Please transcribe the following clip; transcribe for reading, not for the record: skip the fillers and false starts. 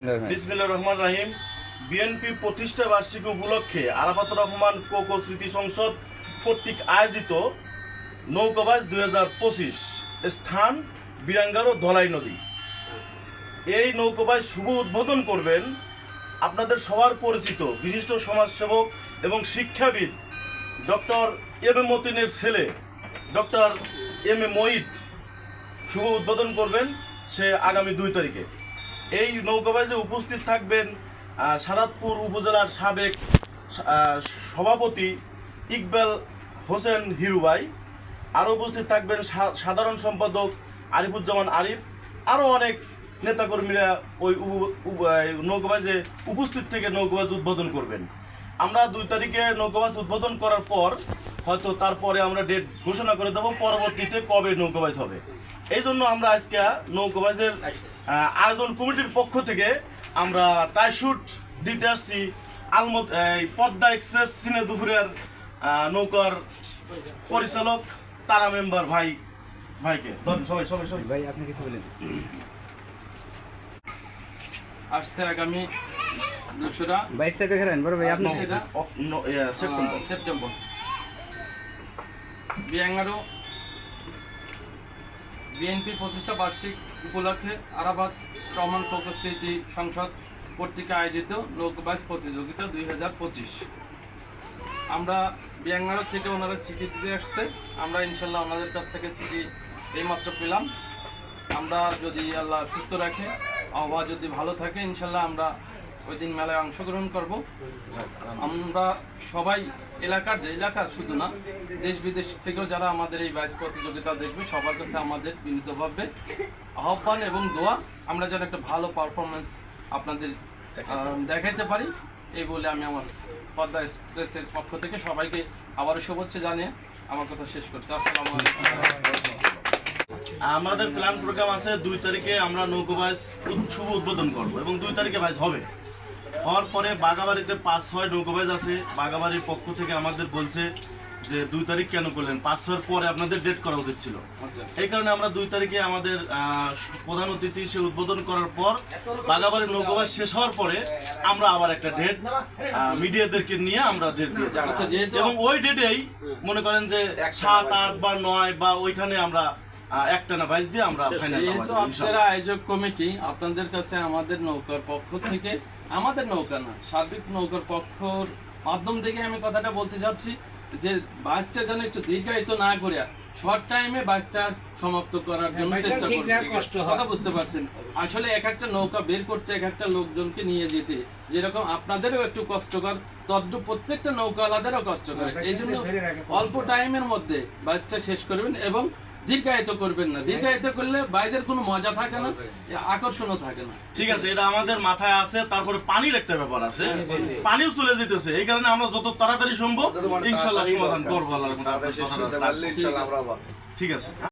বিসমিল্লাহির রহমানির রহিম। বিএনপি প্রতিষ্ঠা বার্ষিকী উপলক্ষে আরাফাতুর রহমান কোকো স্মৃতি সংসদ কর্তৃক আয়োজিত নৌকাবাজ 2025 স্থান বিরাঙ্গারো ধলাই নদী। এই নৌকাবাজ শুভ উদ্বোধন করবেন আপনাদের সবার পরিচিত বিশিষ্ট সমাজসেবক এবং শিক্ষাবিদ ডক্টর এম এ মতিনের ছেলে ডক্টর এম এ মঈদ শুভ উদ্বোধন করবেন সে আগামী 2 তারিখে। এই নৌকাবাজে উপস্থিত থাকবেন সাদাতপুর উপজেলার সাবেক সভাপতি ইকবাল হোসেন হিরু ভাই, আরও উপস্থিত থাকবেন সাধারণ সম্পাদক আরিফুজ্জামান আরিফ, আরও অনেক নেতাকর্মীরা ওই নৌকাবাজে উপস্থিত থেকে নৌকাবাজ উদ্বোধন করবেন। আমরা 2 তারিখে নৌকাবাজ উদ্বোধন করার পর হয়তো তারপরে আমরা ডেট ঘোষণা করে দেবো পরবর্তীতে কবে নৌকাবাজ হবে। এই জন্য আমরা আজকে নৌকাবাজের আয়োজন কমিটির পক্ষ থেকে আমরা টাইশুট দিতে আসছি পদ্মা এক্সপ্রেস সিনে দুপুরের নৌকার পরিচালক তারা মেম্বার ভাইকে সবাই ভাই আপনি কিছু বলেন। আসছে আগামী 2রা 22 থেকে খেলেন বড় ভাই আপনি সেপ্টেম্বর বিয়াঙ্গারো বিএনপি প্রতিষ্ঠা বার্ষিক উপলক্ষে আরাফাত রহমান কোকো স্মৃতি সংসদ কর্তৃক আয়োজিত নৌকাবাজ প্রতিযোগিতা 2025। আমরা বিয়াঙ্গারো থেকে ওনারা চিঠি দিতে আসছে, আমরা ইনশাল্লাহ ওনাদের কাছ থেকে চিঠি এইমাত্র পেলাম। আমরা যদি আল্লাহ সুস্থ রাখে, আবহাওয়া যদি ভালো থাকে, ইনশাল্লাহ আমরা ওই দিন মেলায় অংশগ্রহণ করব। আমরা সবাই এলাকার শুধু না, দেশ বিদেশ থেকেও যারা আমাদের এই বাইস প্রতিযোগিতা দেখবে সবার কাছে আমাদের বিনীতভাবে আহ্বান এবং দোয়া, আমরা যেন একটা ভালো পারফরমেন্স আপনাদের দেখাইতে পারি এই বলে আমি আমার পদ্মা এক্সপ্রেসের পক্ষ থেকে সবাইকে আবারও শুভেচ্ছা জানিয়ে আমার কথা শেষ করছি। আসসালামু আলাইকুম। আমাদের প্ল্যান প্রোগ্রাম আছে 2 তারিখে আমরা নৌকাবাজ শুভ উদ্বোধন করব এবং 2 তারিখে বাইজ হবে। হওয়ার পরে বাগাবাড়িতে 5-6 নৌকাবাজ আছে। বাগাবাড়ির পক্ষ থেকে আমাদের বলছে যে 2 তারিখ কেন করলেন, 5-6 পরে আপনাদের ডেট করা উচিত ছিল। এই কারণে আমরা 2 তারিখে আমাদের প্রধান অতিথি সে উদ্বোধন করার পর বাগাবাড়ির নৌকাবাজ শেষ হওয়ার পরে আমরা আবার একটা ডেট মিডিয়াদেরকে নিয়ে আমরা ডেট দিয়েছি এবং ওই ডেটেই মনে করেন যে 7, 8 বা 9 বা ওইখানে আমরা একটা না বাইজ দিয়ে আমরা ফাইনাল করব। যেহেতু আপনারা আয়োজক কমিটি, আপনাদের কাছে আমাদের নৌকার পক্ষ থেকে, আমাদের নৌকা না সার্বিক নৌকার পক্ষর মাধ্যম থেকে আমি কথাটা বলতে চাচ্ছি যে বাইসটা যেন একটু দীর্ঘায়িত না করে শর্ট টাইমে বাইসটা সমাপ্ত করার জন্য চেষ্টা করছি। কথা বুঝতে পারছেন? আসলে এক একটা নৌকা বের করতে এক একটা লোকজনকে নিয়ে যেতে যেরকম আপনাদেরও একটু কষ্টকর, তদ্রূপ প্রত্যেকটা নৌকাওয়ালাদেরও কষ্টকর। এই জন্য অল্প টাইমের মধ্যে বাইসটা শেষ করবেন এবং দীর্ঘায়িত করবেন না। দীর্ঘায়িত করলে বাইজের কোনো মজা থাকে না, আকর্ষণও থাকে না। ঠিক আছে, এটা আমাদের মাথায় আছে। তারপরে পানির একটা ব্যাপার আছে, পানিও চলে যেতেছে। এই কারণে আমরা যত তাড়াতাড়ি সম্ভব ইনশাআল্লাহ সমাধান করবো। ঠিক আছে।